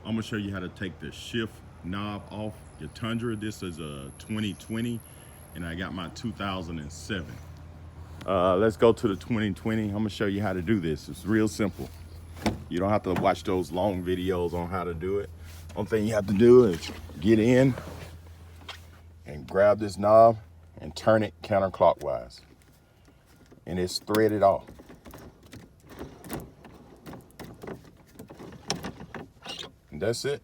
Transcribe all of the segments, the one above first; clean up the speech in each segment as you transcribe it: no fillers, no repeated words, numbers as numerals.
I'm gonna show you how to take the shift knob off your Tundra. This is a 2020 and I got my 2007. Let's go to the 2020. I'm gonna show you how to do this. It's real simple. You don't have to watch those long videos on how to do it. Only thing you have to do is get in and grab this knob and turn it counterclockwise. And it's threaded off. And that's it.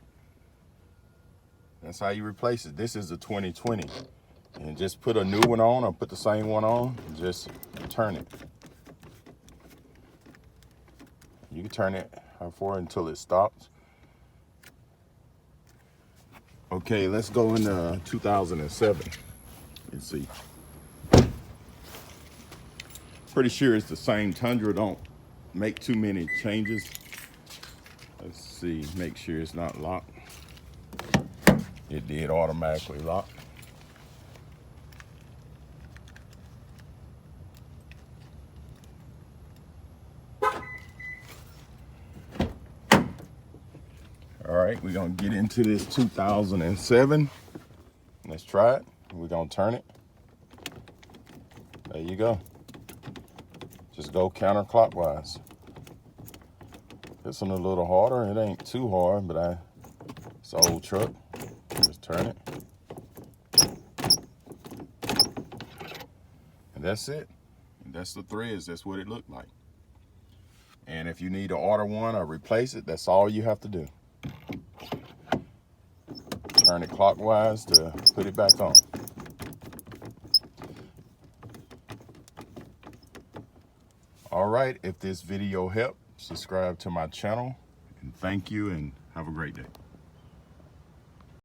That's how you replace it. This is a 2020. And just put a new one on or put the same one on. Just turn it. You can turn it for until it stops. Okay, let's go into 2007 and see. Pretty sure it's the same Tundra. Don't make too many changes. Let's see, make sure it's not locked. It did automatically lock. All right, we're gonna get into this 2007. Let's try it. We're gonna turn it. There you go. Just go counterclockwise. This one a little harder. It ain't too hard, but it's an old truck. Just turn it. And that's it. And that's the threads. That's what it looked like. And if you need to order one or replace it, that's all you have to do. Turn it clockwise to put it back on. All right, if this video helped, subscribe to my channel, and thank you, and have a great day.